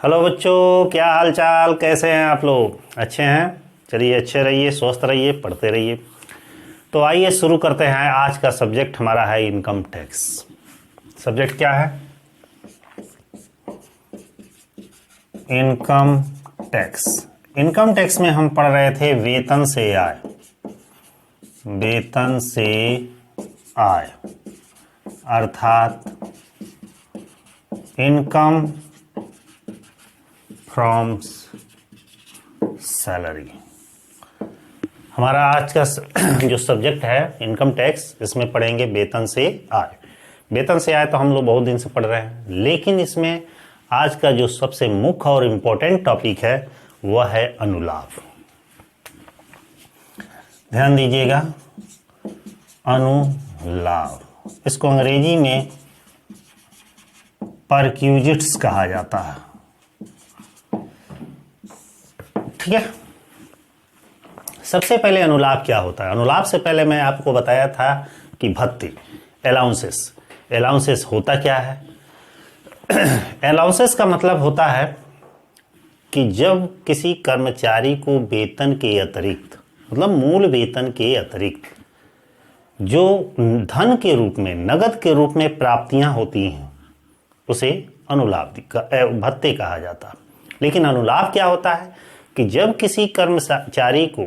Hello बच्चों, क्या हाल चाल, कैसे हैं आप लोग? अच्छे हैं? चलिए, अच्छे रहिए, स्वस्थ रहिए, पढ़ते रहिए। तो आइए शुरू करते हैं। आज का सब्जेक्ट हमारा है इनकम टैक्स। सब्जेक्ट क्या है? Income tax. इनकम टैक्स में हम पढ़ रहे थे वेतन से आय। वेतन से आय अर्थात इनकम फ्रॉम सैलरी। हमारा आज का जो सब्जेक्ट है इनकम टैक्स, इसमें पढ़ेंगे वेतन से आय। वेतन से आय तो हम लोग बहुत दिन से पढ़ रहे हैं, लेकिन इसमें आज का जो सबसे मुख्य और इम्पोर्टेंट टॉपिक है वह है अनुलाभ। ध्यान दीजिएगा, अनुलाभ। इसको अंग्रेजी में परक्यूजिट्स कहा जाता है। ठीक है, सबसे पहले अनुलाभ क्या होता है? अनुलाभ से पहले मैं आपको बताया था कि भत्ते, अलाउंसेस होता क्या है? अलाउंसेस का मतलब होता है कि जब किसी कर्मचारी को वेतन के अतिरिक्त, मतलब मूल वेतन के अतिरिक्त जो धन के रूप में, नगद के रूप में प्राप्तियां होती हैं, उसे अनुलाभ भत्ते कहा जाता है। लेकिन अनुलाभ क्या होता है कि जब किसी कर्मचारी को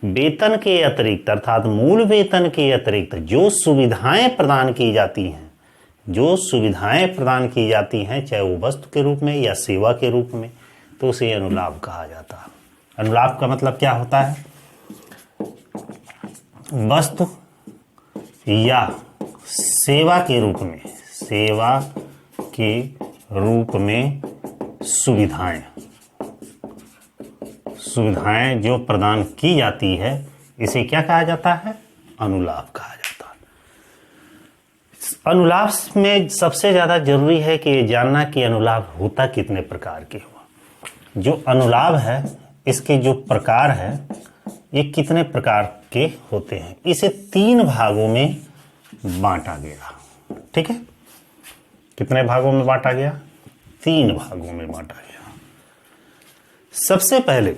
वेतन के अतिरिक्त अर्थात मूल वेतन के अतिरिक्त जो सुविधाएं प्रदान की जाती हैं, चाहे वो वस्तु के रूप में या सेवा के रूप में, तो उसे अनुलाभ कहा जाता है। अनुलाभ का मतलब क्या होता है? वस्तु या सेवा के रूप में सुविधाएं जो प्रदान की जाती है, इसे क्या कहा जाता है? अनुलाभ कहा जाता है। अनुलाभ में सबसे ज्यादा जरूरी है कि ये जानना कि अनुलाभ होता कितने प्रकार के हुआ। जो अनुलाभ है, इसके जो प्रकार है, ये कितने प्रकार के होते हैं? इसे 3 भागों में बांटा गया। ठीक है, कितने भागों में बांटा गया? 3 भागों में बांटा गया। सबसे पहले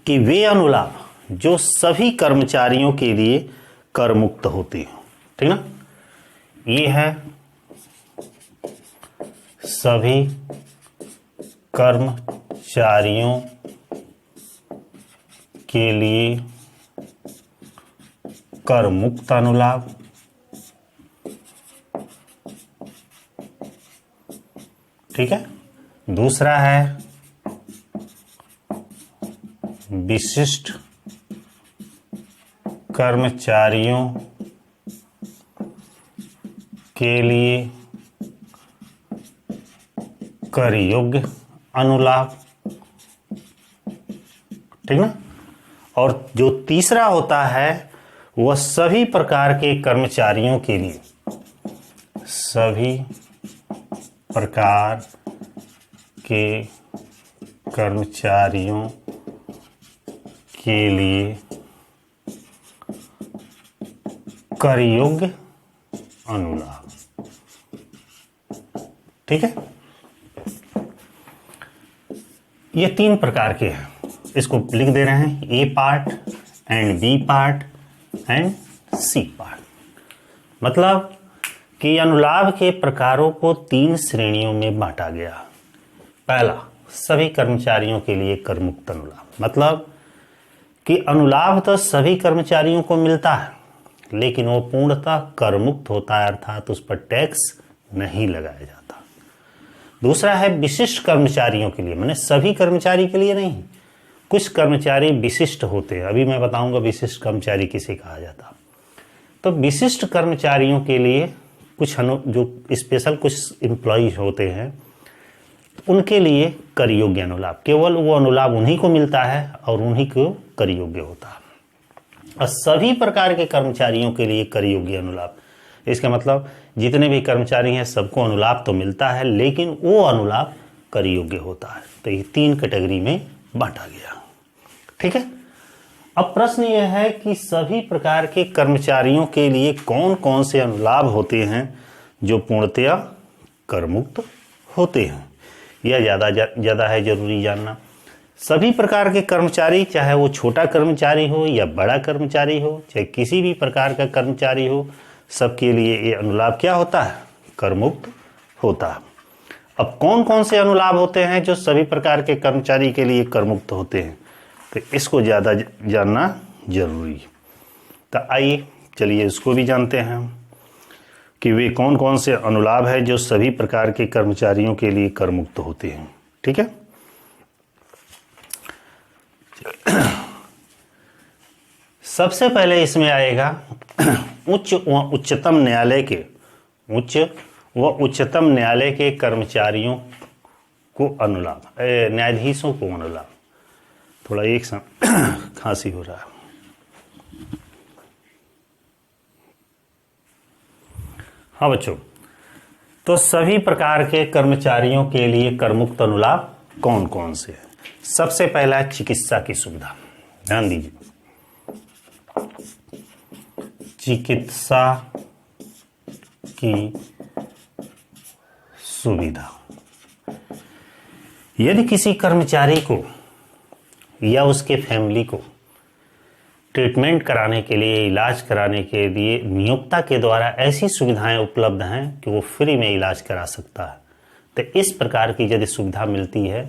कि वे अनुलाभ जो सभी कर्मचारियों के लिए कर मुक्त होते हैं। ठीक ना, ये है सभी कर्मचारियों के लिए कर मुक्त अनुलाभ। ठीक है, दूसरा है विशिष्ट कर्मचारियों के लिए कर योग्य अनुलाभ। ठीक ना, और जो तीसरा होता है वह सभी प्रकार के कर्मचारियों के लिए, सभी प्रकार के कर्मचारियों के लिए कर योग्य अनुलाभ। ठीक है, ये 3 प्रकार के हैं। इसको लिख दे रहे हैं, A part and B part and C part. मतलब कि अनुलाभ के प्रकारों को 3 श्रेणियों में बांटा गया। पहला, सभी कर्मचारियों के लिए कर मुक्त अनुलाभ। मतलब कि अनुलाभ तो सभी कर्मचारियों को मिलता है, लेकिन वो पूर्णतः कर मुक्त होता है, अर्थात उस पर टैक्स नहीं लगाया जाता। दूसरा है विशिष्ट कर्मचारियों के लिए, माने सभी कर्मचारी के लिए नहीं, कुछ कर्मचारी विशिष्ट होते हैं। अभी मैं बताऊंगा विशिष्ट कर्मचारी किसे कहा जाता। तो विशिष्ट कर्मचारियों के लिए कुछ जो स्पेशल कुछ एम्प्लॉयज होते हैं, उनके लिए कर योग्य अनुलाभ, केवल वो अनुलाभ उन्हीं को मिलता है और उन्हीं को कर योग्य होता है। और सभी प्रकार के कर्मचारियों के लिए कर योग्य अनुलाभ, इसका मतलब जितने भी कर्मचारी हैं सबको अनुलाभ तो मिलता है, लेकिन वो अनुलाभ कर योग्य होता है। तो ये 3 कैटेगरी में बांटा गया। ठीक है, अब प्रश्न यह है कि सभी प्रकार के कर्मचारियों के लिए कौन कौन से अनुलाभ होते हैं जो पूर्णतया कर मुक्त होते हैं। यह ज़्यादा है जरूरी जानना। सभी प्रकार के कर्मचारी, चाहे वो छोटा कर्मचारी हो या बड़ा कर्मचारी हो, चाहे किसी भी प्रकार का कर्मचारी हो, सबके लिए ये अनुलाभ क्या होता है? करमुक्त होता है। अब कौन कौन से अनुलाभ होते हैं जो सभी प्रकार के कर्मचारी के लिए करमुक्त होते हैं, तो इसको ज़्यादा जानना जरूरी है। तो आइए चलिए इसको भी जानते हैं कि वे कौन कौन से अनुलाभ है जो सभी प्रकार के कर्मचारियों के लिए करमुक्त होते हैं। ठीक है, सबसे पहले इसमें आएगा उच्च व उच्चतम न्यायालय के कर्मचारियों को अनुलाभ, न्यायाधीशों को अनुलाभ। थोड़ा एक खांसी हो रहा है। हाँ बच्चों, तो सभी प्रकार के कर्मचारियों के लिए करमुक्त अनुलाभ कौन कौन से हैं? सबसे पहला चिकित्सा की सुविधा, ध्यान दीजिए, चिकित्सा की सुविधा। यदि किसी कर्मचारी को या उसके फैमिली को ट्रीटमेंट कराने के लिए, इलाज कराने के लिए नियोक्ता के द्वारा ऐसी सुविधाएं उपलब्ध हैं कि वो फ्री में इलाज करा सकता है, तो इस प्रकार की यदि सुविधा मिलती है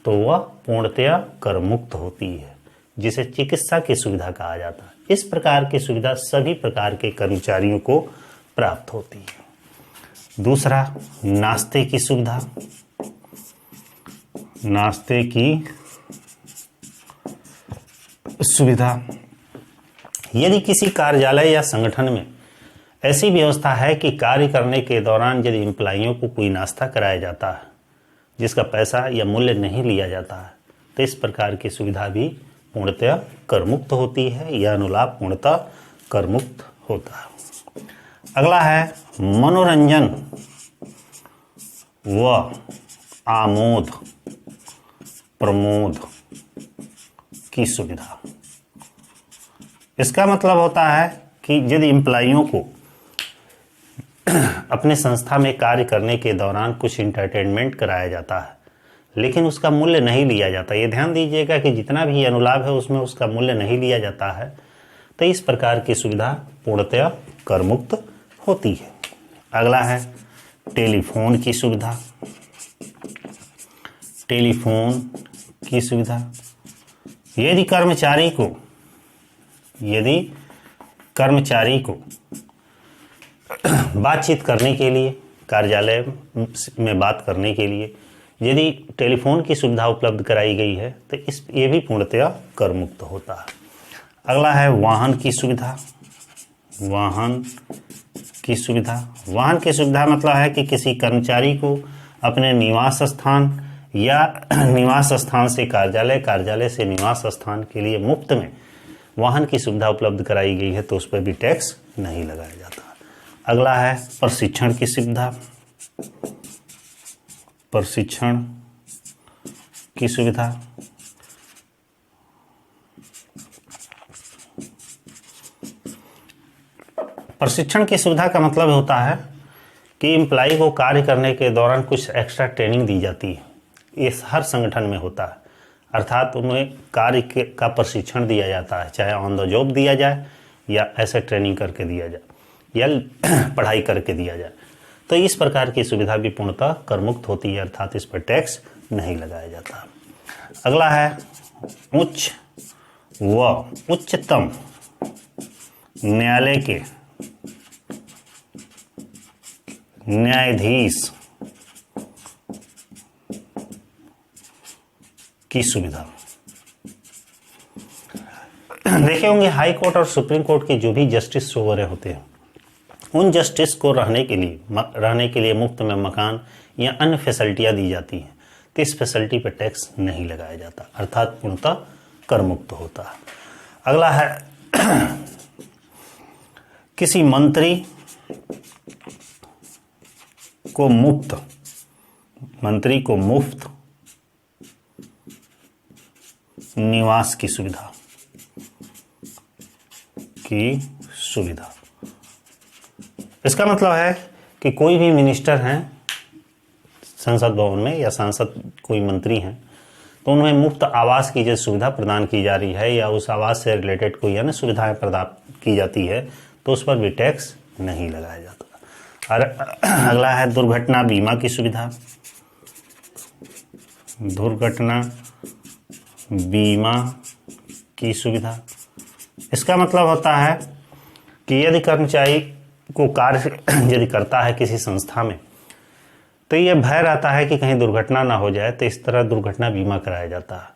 तो वह पूर्णतया करमुक्त होती है, जिसे चिकित्सा की सुविधा कहा जाता है। इस प्रकार की सुविधा सभी प्रकार के कर्मचारियों को प्राप्त होती है। दूसरा, नाश्ते की सुविधा। नाश्ते की सुविधा, यदि किसी कार्यालय या संगठन में ऐसी व्यवस्था है कि कार्य करने के दौरान यदि एम्प्लॉइयों को कोई नाश्ता कराया जाता है जिसका पैसा या मूल्य नहीं लिया जाता है, तो इस प्रकार की सुविधा भी पूर्णतः करमुक्त होती है। यह अनुलाभ पूर्णतः करमुक्त होता है। अगला है मनोरंजन व आमोद प्रमोद की सुविधा। इसका मतलब होता है कि यदि एम्प्लॉइयों को अपने संस्था में कार्य करने के दौरान कुछ इंटरटेनमेंट कराया जाता है लेकिन उसका मूल्य नहीं लिया जाता, ये ध्यान दीजिएगा कि जितना भी अनुलाभ है उसमें उसका मूल्य नहीं लिया जाता है, तो इस प्रकार की सुविधा पूर्णतया करमुक्त होती है। अगला है टेलीफोन की सुविधा। टेलीफोन की सुविधा, यदि कर्मचारी को बातचीत करने के लिए, कार्यालय में बात करने के लिए यदि टेलीफोन की सुविधा उपलब्ध कराई गई है तो ये भी पूर्णतया करमुक्त होता है। अगला है वाहन की सुविधा। वाहन की सुविधा मतलब है कि किसी कर्मचारी को अपने निवास स्थान या निवास स्थान से कार्यालय, कार्यालय से निवास स्थान के लिए मुफ्त में वाहन की सुविधा उपलब्ध कराई गई है तो उस पर भी टैक्स नहीं लगाया जाता। अगला है प्रशिक्षण की सुविधा। प्रशिक्षण की सुविधा, प्रशिक्षण की सुविधा का मतलब होता है कि एम्प्लॉय को कार्य करने के दौरान कुछ एक्स्ट्रा ट्रेनिंग दी जाती है। ये हर संगठन में होता है, अर्थात उन्हें कार्य का प्रशिक्षण दिया जाता है, चाहे ऑन द जॉब दिया जाए या ऐसे ट्रेनिंग करके दिया जाए या पढ़ाई करके दिया जाए, तो इस प्रकार की सुविधा भी पूर्णतः करमुक्त होती है, अर्थात इस पर टैक्स नहीं लगाया जाता। अगला है उच्च व उच्चतम न्यायालय के न्यायाधीश की सुविधा। देखे होंगे हाई कोर्ट और सुप्रीम कोर्ट के जो भी जस्टिस वगैरह होते हैं, उन जस्टिस को रहने के लिए मुफ्त में मकान या अन्य फैसिलिटियां दी जाती हैं, तो इस फैसिलिटी पर टैक्स नहीं लगाया जाता, अर्थात पूर्णतः करमुक्त होता है। अगला है किसी मंत्री को मुफ्त निवास की सुविधा इसका मतलब है कि कोई भी मिनिस्टर हैं, संसद भवन में या सांसद कोई मंत्री हैं तो उन्हें मुफ्त आवास की जो सुविधा प्रदान की जा रही है या उस आवास से रिलेटेड कोई अन्य सुविधाएं प्रदान की जाती है तो उस पर भी टैक्स नहीं लगाया जाता। और अगला है दुर्घटना बीमा की सुविधा। दुर्घटना बीमा की सुविधा, इसका मतलब होता है कि यदि कर्मचारी को कार्य यदि करता है किसी संस्था में तो ये भय रहता है कि कहीं दुर्घटना ना हो जाए, तो इस तरह दुर्घटना बीमा कराया जाता है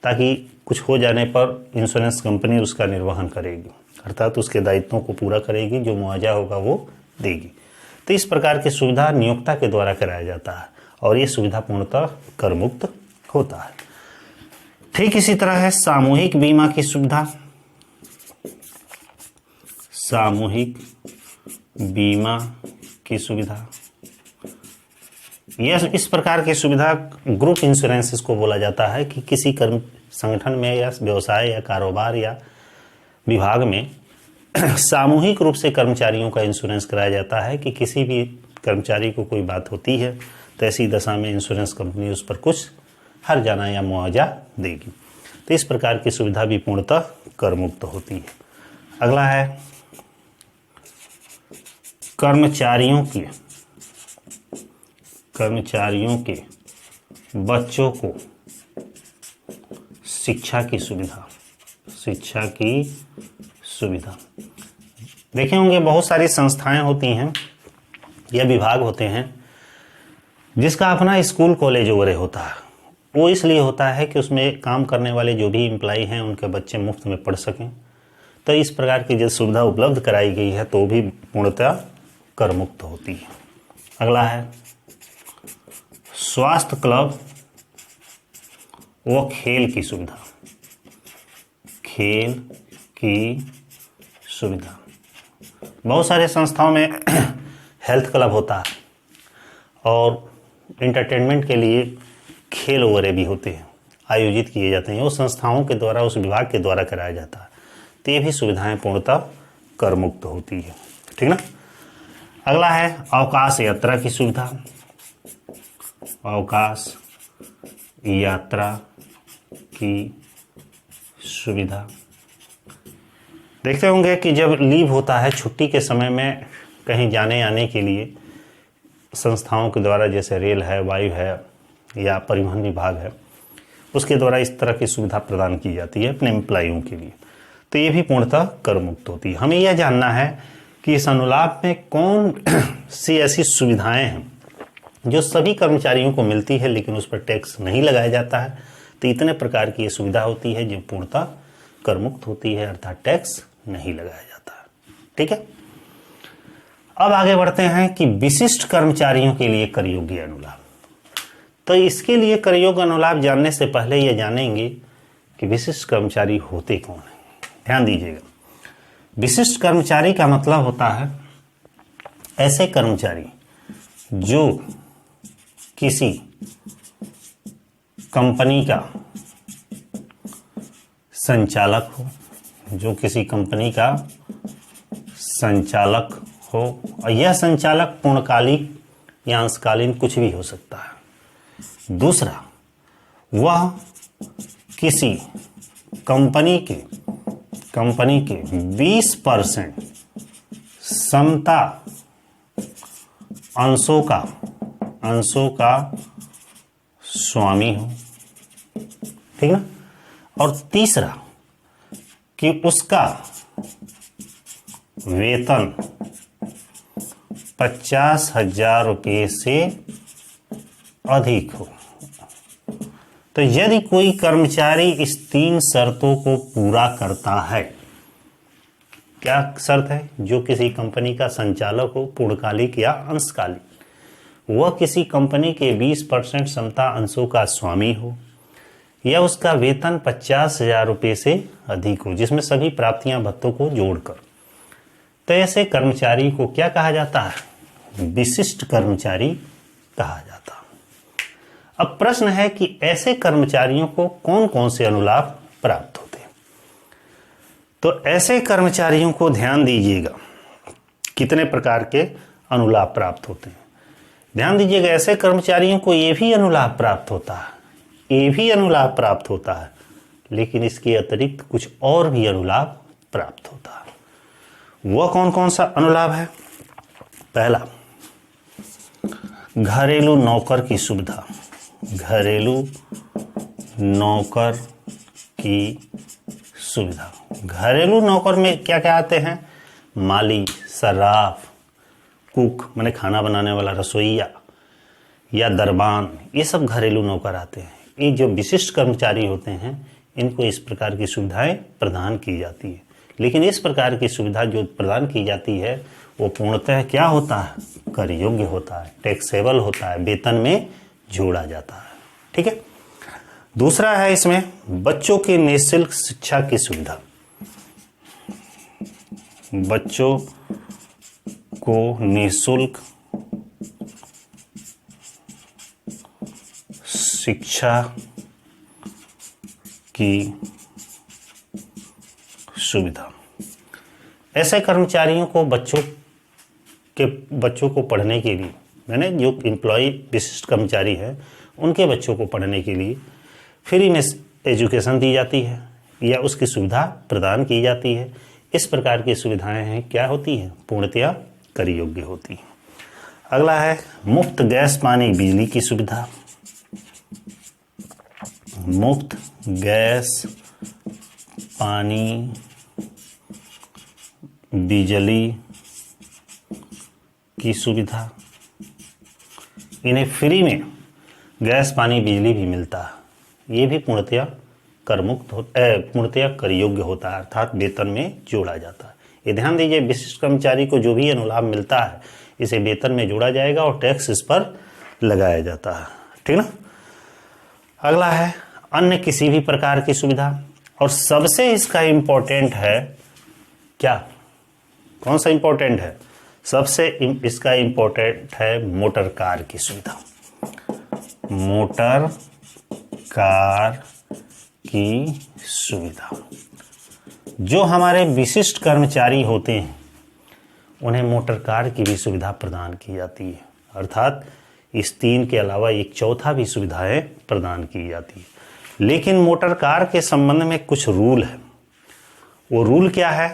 ताकि कुछ हो जाने पर इंश्योरेंस कंपनी उसका निर्वहन करेगी, अर्थात उसके दायित्वों को पूरा करेगी, जो मुआवजा होगा वो देगी। तो इस प्रकार की सुविधा नियोक्ता के द्वारा कराया जाता है और ये सुविधा पूर्णतः कर मुक्त होता है। ठीक इसी तरह है सामूहिक बीमा की सुविधा। सामूहिक बीमा की सुविधा, यह इस प्रकार की सुविधा ग्रुप इंश्योरेंस इसको बोला जाता है कि किसी कर्म संगठन में या व्यवसाय या कारोबार या विभाग में सामूहिक रूप से कर्मचारियों का इंश्योरेंस कराया जाता है कि किसी भी कर्मचारी को कोई बात होती है तो ऐसी दशा में इंश्योरेंस कंपनी उस पर कुछ हर्जाना या मुआवजा देगी। तो इस प्रकार की सुविधा भी पूर्णतः कर मुक्त होती है। अगला है कर्मचारियों के बच्चों को शिक्षा की सुविधा। देखे होंगे बहुत सारी संस्थाएं होती हैं या विभाग होते हैं जिसका अपना स्कूल कॉलेज वगैरह होता है। वो इसलिए होता है कि उसमें काम करने वाले जो भी एम्प्लॉय हैं उनके बच्चे मुफ्त में पढ़ सकें। तो इस प्रकार की जो सुविधा उपलब्ध कराई गई है तो भी पूर्णतः कर मुक्त होती है। अगला है स्वास्थ्य क्लब व खेल की सुविधा। बहुत सारे संस्थाओं में हेल्थ क्लब होता है और एंटरटेनमेंट के लिए खेल वगैरह भी होते हैं, आयोजित किए जाते हैं, वो संस्थाओं के द्वारा उस विभाग के द्वारा कराया जाता है। तो ये भी सुविधाएं पूर्णतः कर मुक्त होती है। ठीक ना। अगला है अवकाश यात्रा की सुविधा। अवकाश यात्रा की सुविधा, देखते होंगे कि जब लीव होता है छुट्टी के समय में कहीं जाने आने के लिए संस्थाओं के द्वारा, जैसे रेल है, वायु है या परिवहन विभाग है, उसके द्वारा इस तरह की सुविधा प्रदान की जाती है अपने एम्प्लॉइयों के लिए। तो ये भी पूर्णतः कर मुक्त होती है। हमें यह जानना है कि इस अनुलाभ में कौन सी ऐसी सुविधाएं हैं जो सभी कर्मचारियों को मिलती है लेकिन उस पर टैक्स नहीं लगाया जाता है। तो इतने प्रकार की ये सुविधा होती है जो पूर्णतः कर मुक्त होती है, अर्थात टैक्स नहीं लगाया जाता है। ठीक है। अब आगे बढ़ते हैं कि विशिष्ट कर्मचारियों के लिए कर योग्य अनुलाभ। तो इसके लिए कर योग्य अनुलाभ जानने से पहले ये जानेंगे कि विशिष्ट कर्मचारी होते कौन हैं। ध्यान दीजिएगा, विशिष्ट कर्मचारी का मतलब होता है ऐसे कर्मचारी जो किसी कंपनी का संचालक हो, और यह संचालक पूर्णकालिक या अंशकालीन कुछ भी हो सकता है। दूसरा, वह किसी कंपनी के 20% समता अंशों का स्वामी हो। ठीक ना। और तीसरा कि उसका वेतन 50,000 रुपये से अधिक हो। तो यदि कोई कर्मचारी इस 3 शर्तों को पूरा करता है, क्या शर्त है? जो किसी कंपनी का संचालक हो, पूर्णकालिक या अंशकालिक, वह किसी कंपनी के 20% समता अंशों का स्वामी हो, या उसका वेतन 50,000 रुपये से अधिक हो, जिसमें सभी प्राप्तियां भत्तों को जोड़कर। तो ऐसे कर्मचारी को क्या कहा जाता है? विशिष्ट कर्मचारी कहा जाता है। अब प्रश्न है कि ऐसे कर्मचारियों को कौन कौन से अनुलाभ प्राप्त होते हैं। तो ऐसे कर्मचारियों को ध्यान दीजिएगा कितने प्रकार के अनुलाभ प्राप्त होते हैं। ध्यान दीजिएगा, ऐसे कर्मचारियों को ये भी अनुलाभ प्राप्त होता है, ये भी अनुलाभ प्राप्त होता है, लेकिन इसके अतिरिक्त कुछ और भी अनुलाभ प्राप्त होता है। वह कौन कौन सा अनुलाभ है? पहला, घरेलू नौकर की सुविधा। घरेलू नौकर की सुविधा। घरेलू नौकर में क्या क्या आते हैं? माली, सर्राफ, कुक माने खाना बनाने वाला, रसोइया या दरबान, ये सब घरेलू नौकर आते हैं। ये जो विशिष्ट कर्मचारी होते हैं इनको इस प्रकार की सुविधाएं प्रदान की जाती है। लेकिन इस प्रकार की सुविधा जो प्रदान की जाती है वो पूर्णतः क्या होता है? कर योग्य होता है, टैक्सेबल होता है, वेतन में जोड़ा जाता है। ठीक है। दूसरा है इसमें बच्चों की निःशुल्क शिक्षा की सुविधा। बच्चों को निःशुल्क शिक्षा की सुविधा। ऐसे कर्मचारियों को बच्चों को पढ़ने के लिए, मैंने जो एम्प्लॉय विशिष्ट कर्मचारी है उनके बच्चों को पढ़ने के लिए फ्री में एजुकेशन दी जाती है या उसकी सुविधा प्रदान की जाती है। इस प्रकार की सुविधाएं हैं क्या होती हैं? पूर्णतया कर योग्य होती हैं। अगला है मुफ्त गैस पानी बिजली की सुविधा। मुफ्त गैस पानी बिजली की सुविधा। इन्हें फ्री में गैस पानी बिजली भी मिलता है। ये भी पूर्णतया पूर्णतया कर योग्य होता है, अर्थात वेतन में जोड़ा जाता है। ये ध्यान दीजिए, विशिष्ट कर्मचारी को जो भी अनुलाभ मिलता है इसे वेतन में जोड़ा जाएगा और टैक्स इस पर लगाया जाता है। ठीक ना। अगला है अन्य किसी भी प्रकार की सुविधा, और सबसे इसका इंपॉर्टेंट है क्या? कौन सा इंपॉर्टेंट है? सबसे इसका इंपॉर्टेंट है मोटर कार की सुविधा। मोटर कार की सुविधा। जो हमारे विशिष्ट कर्मचारी होते हैं उन्हें मोटर कार की भी सुविधा प्रदान की जाती है, अर्थात इस 3 के अलावा एक चौथा भी सुविधाएं प्रदान की जाती है। लेकिन मोटर कार के संबंध में कुछ रूल है। वो रूल क्या है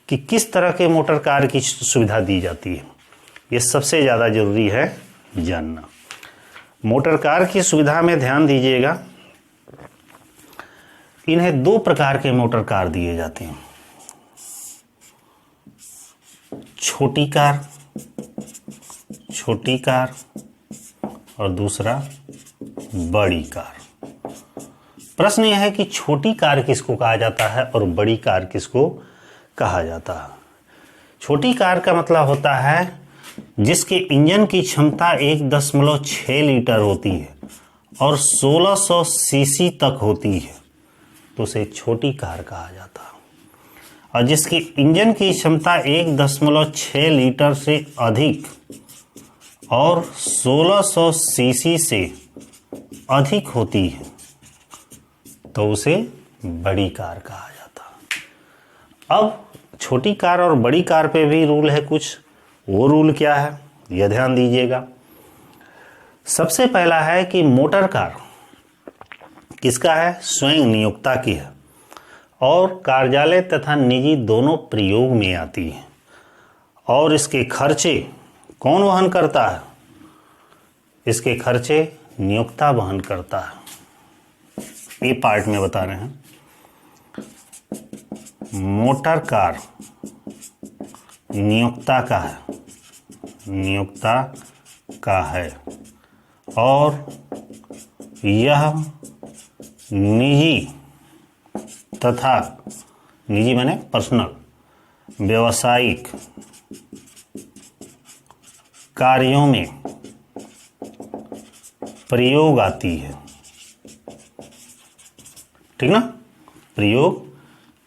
कि किस तरह के मोटर कार की सुविधा दी जाती है, ये सबसे ज़्यादा जरूरी है जानना। मोटर कार की सुविधा में ध्यान दीजिएगा, इन्हें 2 प्रकार के मोटर कार दिए जाते हैं। छोटी कार और दूसरा बड़ी कार। प्रश्न यह है कि छोटी कार किसको कहा जाता है और बड़ी कार किसको कहा जाता है? छोटी कार का मतलब होता है जिसके इंजन की क्षमता 1.6 लीटर होती है और 1600 सीसी तक होती है, तो उसे छोटी कार कहा जाता है। और जिसकी इंजन की क्षमता 1.6 लीटर से अधिक और 1600 सीसी से अधिक होती है तो उसे बड़ी कार कहा जाता है। अब छोटी कार और बड़ी कार पे भी रूल है कुछ। वो रूल क्या है यह ध्यान दीजिएगा। सबसे पहला है कि मोटर कार किसका है? स्वयं नियोक्ता की है और कार्यालय तथा निजी दोनों प्रयोग में आती है, और इसके खर्चे कौन वहन करता है? इसके खर्चे नियोक्ता वहन करता है। ये पार्ट में बता रहे हैं। मोटर कार नियोक्ता का है और यह निजी तथा निजी माने पर्सनल व्यावसायिक कार्यों में प्रयोग आती है। ठीक ना, प्रयोग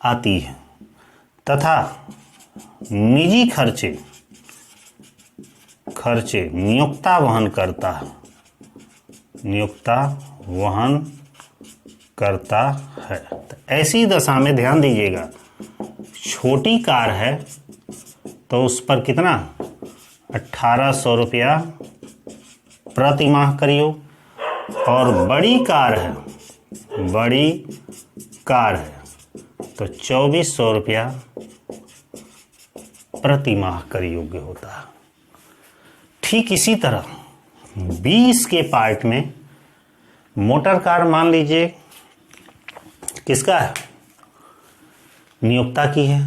आती है तथा निजी खर्चे नियोक्ता वहन करता है। नियोक्ता वहन करता है। तो ऐसी दशा में ध्यान दीजिएगा, छोटी कार है तो उस पर कितना 1800 रुपया प्रति माह कर योग, और बड़ी कार है, बड़ी कार है तो 2400 रुपया प्रति माह कर योग्य होता है। ठीक इसी तरह 20 के पार्ट में मोटर कार मान लीजिए किसका है, नियोक्ता की है,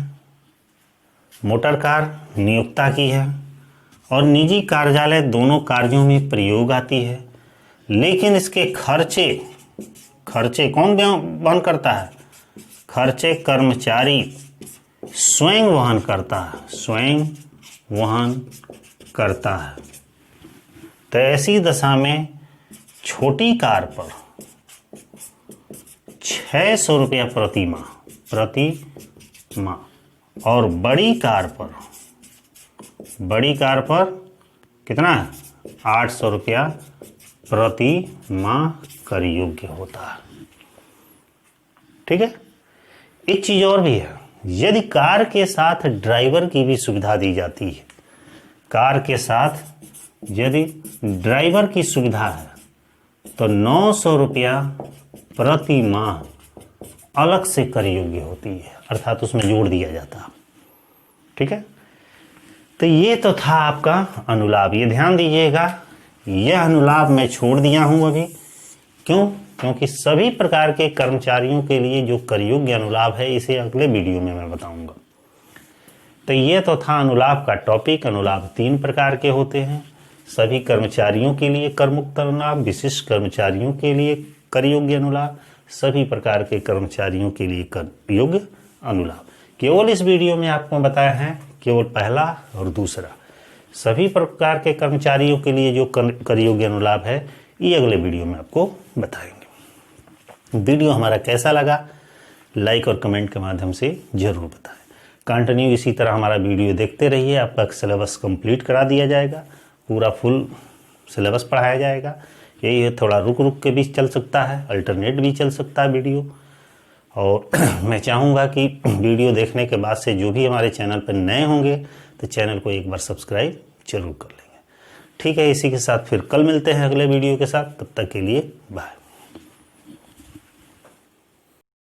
मोटर कार नियोक्ता की है और निजी कार्यालय दोनों कार्यों में प्रयोग आती है, लेकिन इसके खर्चे कौन वहन करता है, खर्चे कर्मचारी स्वयं वहन करता है, स्वयं वहन करता है। तो ऐसी दशा में छोटी कार पर 600 रुपया प्रति माह और बड़ी कार पर कितना है, 800 रुपया प्रति माह कर योग्य होता है। ठीक है। एक चीज और भी है, यदि कार के साथ ड्राइवर की भी सुविधा दी जाती है, कार के साथ यदि ड्राइवर की सुविधा है तो 900 रुपया प्रति माह अलग से कर योग्य होती है, अर्थात उसमें जोड़ दिया जाता है। ठीक है। तो ये तो था आपका अनुलाभ। ये ध्यान दीजिएगा, यह अनुलाभ मैं छोड़ दिया हूं अभी, क्यों, क्योंकि सभी प्रकार के कर्मचारियों के लिए जो कर योग्य अनुलाभ है इसे अगले वीडियो में मैं बताऊंगा। तो ये तो था अनुलाभ का टॉपिक। अनुलाभ 3 प्रकार के होते हैं, सभी कर्मचारियों के लिए कर मुक्त अनुलाभ, विशिष्ट कर्मचारियों के लिए कर योग्य अनुलाभ, सभी प्रकार के कर्मचारियों के लिए कर योग्य अनुलाभ। केवल इस वीडियो में आपको बताया है केवल पहला और दूसरा, सभी प्रकार के कर्मचारियों के लिए जो कर योग्य अनुलाभ है ये अगले वीडियो में आपको बताएंगे। वीडियो हमारा कैसा लगा लाइक और कमेंट के माध्यम से जरूर बताएं। कंटिन्यू इसी तरह हमारा वीडियो देखते रहिए, आपका सिलेबस कंप्लीट करा दिया जाएगा, पूरा फुल सिलेबस पढ़ाया जाएगा। यही है, थोड़ा रुक रुक के भी चल सकता है, अल्टरनेट भी चल सकता है वीडियो। और मैं चाहूँगा कि वीडियो देखने के बाद से जो भी हमारे चैनल पर नए होंगे तो चैनल को एक बार सब्सक्राइब जरूर कर लेंगे। ठीक है, इसी के साथ फिर कल मिलते हैं अगले वीडियो के साथ, तब तक के लिए बाय।